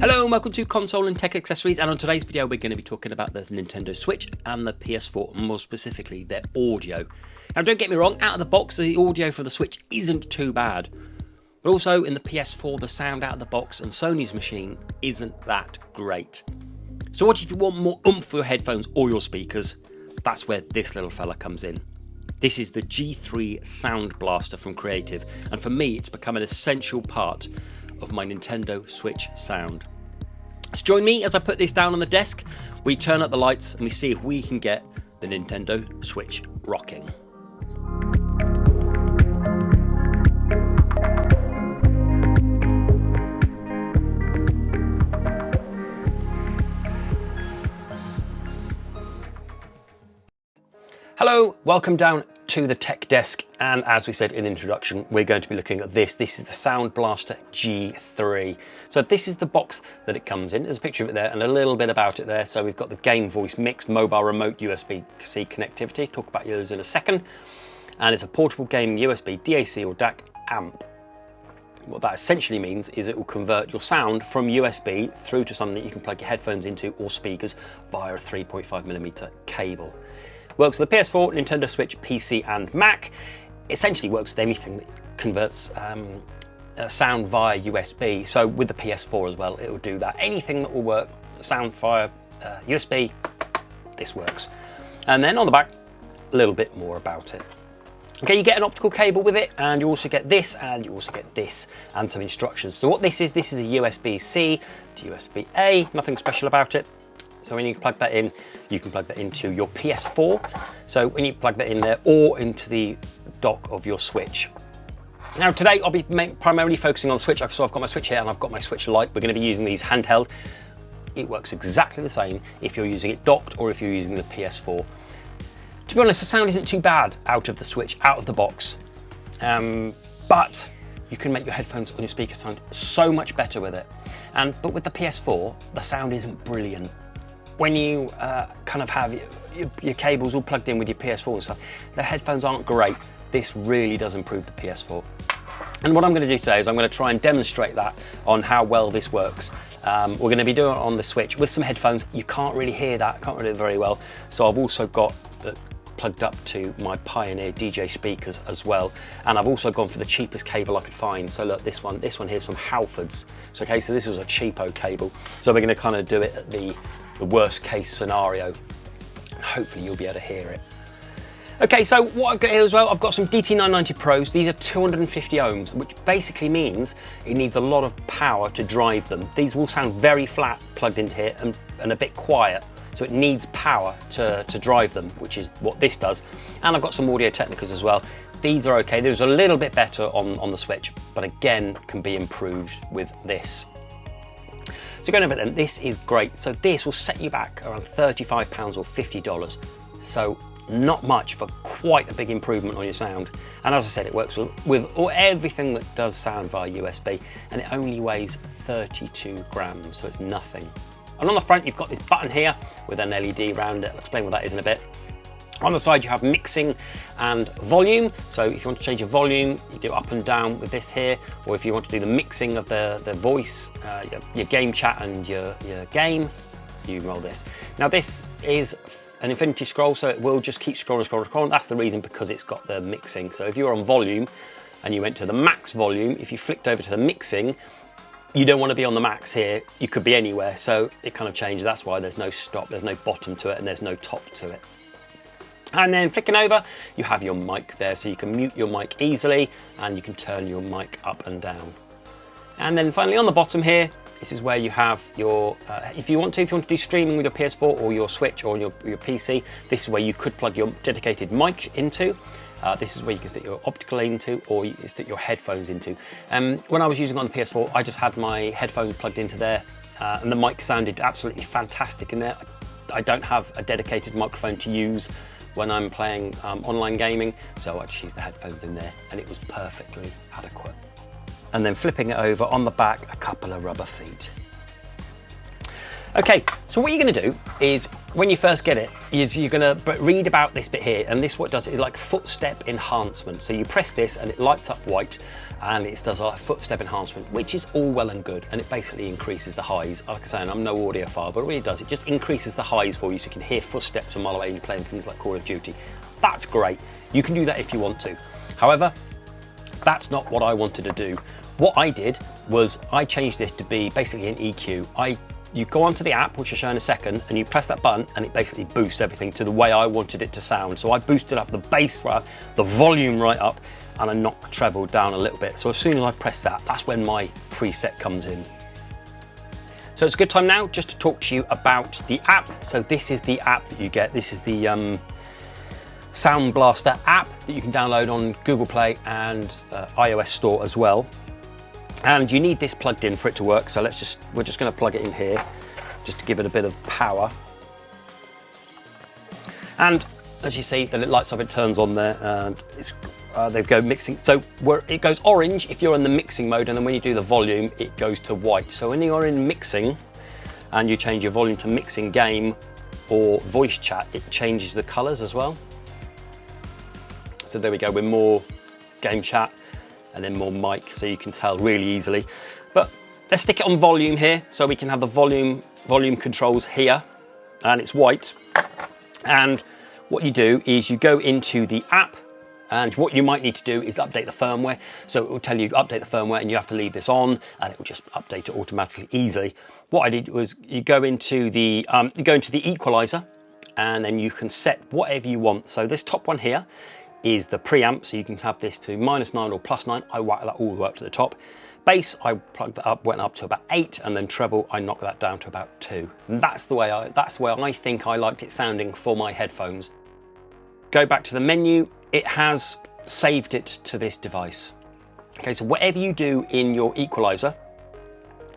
Hello and welcome to Console and Tech Accessories, and on today's video we're going to be talking about the Nintendo Switch and the PS4, and more specifically their audio. Now don't get me wrong, out of the box the audio for the Switch isn't too bad, but also in the PS4 the sound out of the box and Sony's machine isn't that great. So what if you want more oomph for your headphones or your speakers? That's where this little fella comes in. This is the G3 SoundBlaster from Creative, and for me it's become an essential part of my Nintendo Switch sound. So join me as I put this down on the desk, we turn up the lights and we see if we can get the Nintendo Switch rocking. Hello, welcome down to the tech desk, and as we said in the introduction, we're going to be looking at this. This is the SoundBlaster G3. So this is the box that it comes in. There's a picture of it there and a little bit about it there. So we've got the game voice mixed mobile remote USB-C connectivity. Talk about those in a second. And it's a portable gaming USB, DAC or DAC amp. What that essentially means is it will convert your sound from USB through to something that you can plug your headphones into or speakers via a 3.5mm cable. Works with the PS4, Nintendo Switch, PC and Mac. Essentially works with anything that converts sound via USB. So with the PS4 as well, it will do that. Anything that will work sound via USB, this works. And then on the back, a little bit more about it. Okay, you get an optical cable with it, and you also get this, and you also get this, and some instructions. So what this is a USB-C to USB-A, nothing special about it. So when you plug that in, you can plug that into your PS4. So when you plug that in there, or into the dock of your Switch. Now today I'll be primarily focusing on the Switch. So I've got my Switch here and I've got my Switch Lite. We're going to be using these handheld. It works exactly the same if you're using it docked or if you're using the PS4. To be honest, the sound isn't too bad out of the Switch, out of the box. But you can make your headphones and your speakers sound so much better with it. But with the PS4, the sound isn't brilliant. When you kind of have your cables all plugged in with your PS4 and stuff, the headphones aren't great. This really does improve the PS4. And what I'm going to do today is I'm going to try and demonstrate that on how well this works. We're going to be doing it on the Switch with some headphones. You can't really hear that, can't really hear it very well. So I've also got plugged up to my Pioneer DJ speakers as well, and I've also gone for the cheapest cable I could find. So look, this one here is from Halfords. So okay, so this was a cheapo cable. So we're going to kind of do it at the worst case scenario, and hopefully you'll be able to hear it. Okay, so what I've got here as well, I've got some DT990 Pros. These are 250 ohms, which basically means it needs a lot of power to drive them. These will sound very flat plugged into here and a bit quiet. So it needs power to drive them, which is what this does. And I've got some Audio Technicas as well. These are okay. There's a little bit better on the Switch, but again, can be improved with this. So going over then, this is great. So this will set you back around £35 or $50. So not much for quite a big improvement on your sound. And as I said, it works with everything that does sound via USB, and it only weighs 32 grams, so it's nothing. And on the front, you've got this button here with an LED around it. I'll explain what that is in a bit. On the side, you have mixing and volume. So if you want to change your volume, you do up and down with this here. Or if you want to do the mixing of the voice, your game chat and your game, you roll this. Now this is an infinity scroll, so it will just keep scrolling. That's the reason, because it's got the mixing. So if you're on volume and you went to the max volume, if you flicked over to the mixing, you don't want to be on the max here. You could be anywhere, so it kind of changes. That's why there's no stop, there's no bottom to it, and there's no top to it. And then flicking over, you have your mic there, so you can mute your mic easily, and you can turn your mic up and down. And then finally on the bottom here, this is where you have your, if you want to do streaming with your PS4 or your Switch or your PC, this is where you could plug your dedicated mic into. This is where you can stick your optical into, or you can stick your headphones into. When I was using it on the PS4, I just had my headphones plugged into there, and the mic sounded absolutely fantastic in there. I don't have a dedicated microphone to use when I'm playing online gaming, so I just used the headphones in there, and it was perfectly adequate. And then flipping it over, on the back, a couple of rubber feet. Okay, so what you're going to do is, when you first get it, is you're going to read about this bit here, and this what it does is like footstep enhancement. So you press this and it lights up white, and it does a footstep enhancement, which is all well and good, and it basically increases the highs. Like I say, I'm no audiophile, but what it does, it just increases the highs for you, so you can hear footsteps from a mile away when you're playing things like Call of Duty. That's great. You can do that if you want to. However, that's not what I wanted to do. What I did was I changed this to be basically an EQ. You go onto the app, which I'll show in a second, and you press that button and it basically boosts everything to the way I wanted it to sound. So I boosted up the bass, the volume right up, and I knocked the treble down a little bit. So as soon as I press that, that's when my preset comes in. So it's a good time now just to talk to you about the app. So this is the app that you get. This is the SoundBlaster app that you can download on Google Play and iOS Store as well. And you need this plugged in for it to work, so we're just going to plug it in here just to give it a bit of power. And as you see, the lights up, it turns on there, and they go mixing. So it goes orange if you're in the mixing mode, and then when you do the volume, it goes to white. So when you're in mixing and you change your volume to mixing game or voice chat, it changes the colors as well. So there we go, with more game chat and then more mic, so you can tell really easily. But let's stick it on volume here, so we can have the volume controls here, and it's white. And what you do is you go into the app, and what you might need to do is update the firmware. So it will tell you update the firmware, and you have to leave this on, and it will just update it automatically easily. What I did was you go into the equalizer, and then you can set whatever you want. So this top one here is the preamp, so you can have this to -9 or +9. I whacked that all the way up to the top. Bass, I plugged that up, went up to about 8, and then treble, I knocked that down to about 2. And that's where I think I liked it sounding for my headphones. Go back to the menu, it has saved it to this device. Okay, so whatever you do in your equalizer,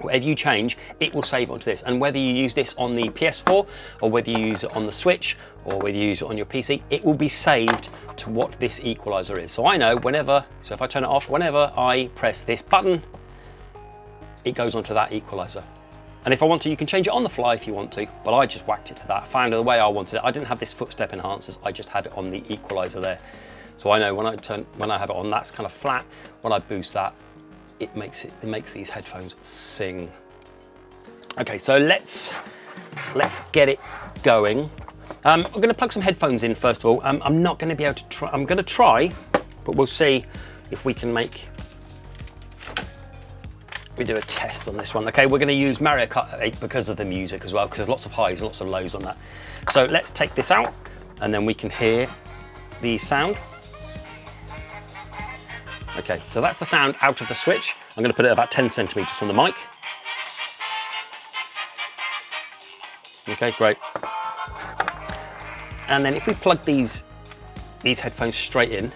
whatever you change, it will save onto this. And whether you use this on the PS4, or whether you use it on the Switch, or whether you use it on your PC, it will be saved to what this equalizer is. So I know so if I turn it off, whenever I press this button, it goes onto that equalizer. And if I want to, you can change it on the fly if you want to, but I just whacked it to that. I found it the way I wanted it. I didn't have this footstep enhancers, I just had it on the equalizer there. So I know when I have it on, that's kind of flat. When I boost that, it makes these headphones sing. Okay, so let's get it going. I'm going to plug some headphones in first of all. I'm not going to be able to try. I'm going to try, but we'll see if we can do a test on this one. Okay, we're going to use Mario Kart 8 because of the music as well, because there's lots of highs and lots of lows on that. So let's take this out, and then we can hear the sound. Okay, so that's the sound out of the Switch. I'm going to put it about 10 centimeters from the mic. Okay, great. And then if we plug these headphones straight in,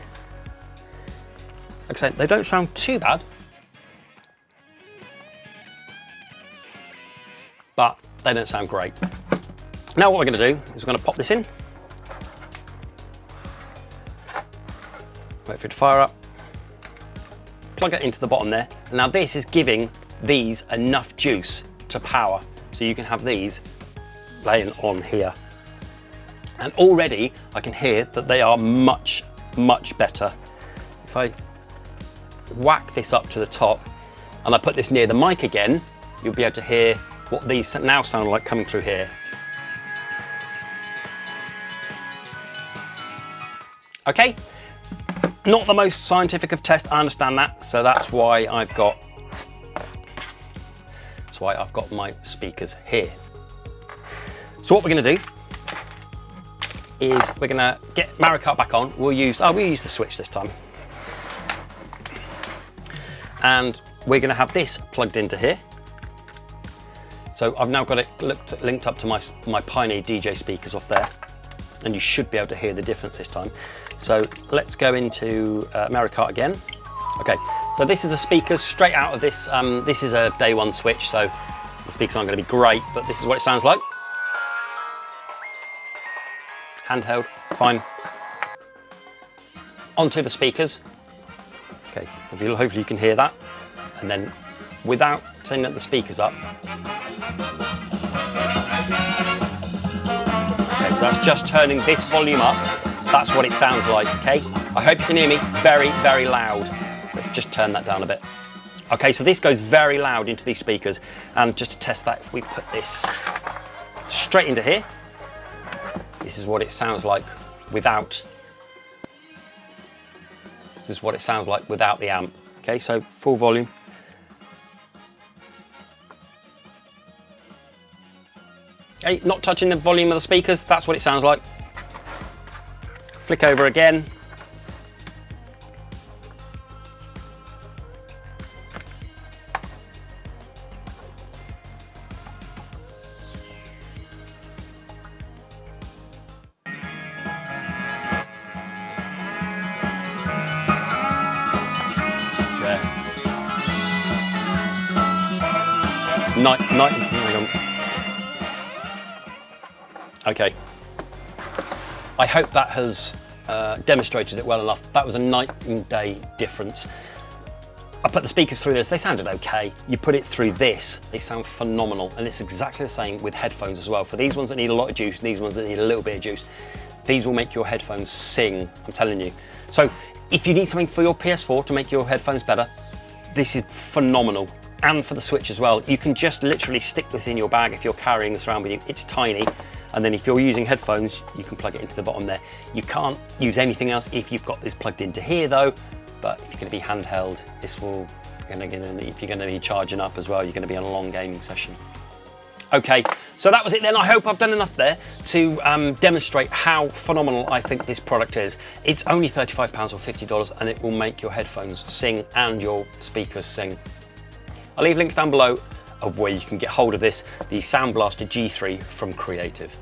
like I said, they don't sound too bad, but they don't sound great. Now what we're going to do is we're going to pop this in, wait for it to fire up, plug it into the bottom there, and now this is giving these enough juice to power, so you can have these laying on here. And already I can hear that they are much, much better. If I whack this up to the top and I put this near the mic again, you'll be able to hear what these now sound like coming through here. Okay, not the most scientific of tests, I understand that, so that's why I've got my speakers here. So what we're going to do is we're going to get Mario Kart back on. We'll use the Switch this time. And we're going to have this plugged into here. So I've now got it linked up to my Pioneer DJ speakers off there, and you should be able to hear the difference this time. So let's go into Mario Kart again. Okay, so this is the speakers straight out of this. This is a day one Switch, so the speakers aren't going to be great, but this is what it sounds like. Handheld, fine. Onto the speakers. Okay, hopefully you can hear that. And then without turning the speakers up, So that's just turning this volume up. That's what it sounds like, okay? I hope you can hear me very, very loud. Let's just turn that down a bit. Okay, so this goes very loud into these speakers, and just to test that, if we put this straight into here, this is what it sounds like without. This is what it sounds like without the amp. Okay, so full volume. Okay, not touching the volume of the speakers, that's what it sounds like. Flick over again. Okay, I hope that has demonstrated it well enough. That was a night and day difference. I put the speakers through this, they sounded okay. You put it through this, they sound phenomenal. And it's exactly the same with headphones as well. For these ones that need a lot of juice, and these ones that need a little bit of juice, these will make your headphones sing, I'm telling you. So if you need something for your PS4 to make your headphones better, this is phenomenal. And for the Switch as well. You can just literally stick this in your bag if you're carrying this around with you. It's tiny. And then if you're using headphones, you can plug it into the bottom there. You can't use anything else if you've got this plugged into here though. But if you're going to be handheld, this will, if you're going to be charging up as well, you're going to be on a long gaming session. Okay, so that was it then. I hope I've done enough there to demonstrate how phenomenal I think this product is. It's only £35 or $50 and it will make your headphones sing and your speakers sing. I'll leave links down below of where you can get hold of this, the SoundBlaster G3 from Creative.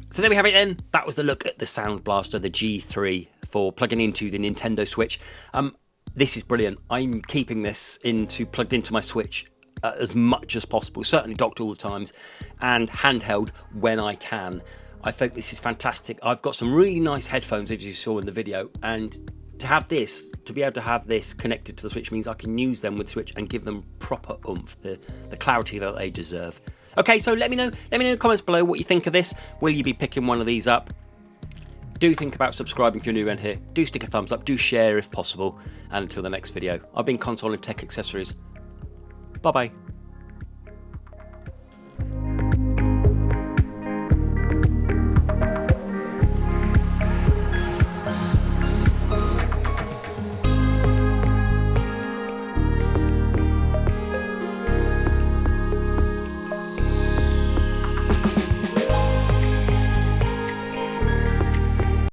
So there we have it then. That was the look at the SoundBlaster, the G3 for plugging into the Nintendo Switch. This is brilliant. I'm keeping this plugged into my Switch as much as possible, certainly docked all the times, and handheld when I can. I think this is fantastic. I've got some really nice headphones, as you saw in the video, and to be able to have this connected to the Switch means I can use them with Switch and give them proper oomph, the clarity that they deserve. Okay, so let me know in the comments below what you think of this. Will you be picking one of these up? Do think about subscribing if you're new around here. Do stick a thumbs up, do share if possible, and until the next video, I've been Console and Tech Accessories. Bye bye.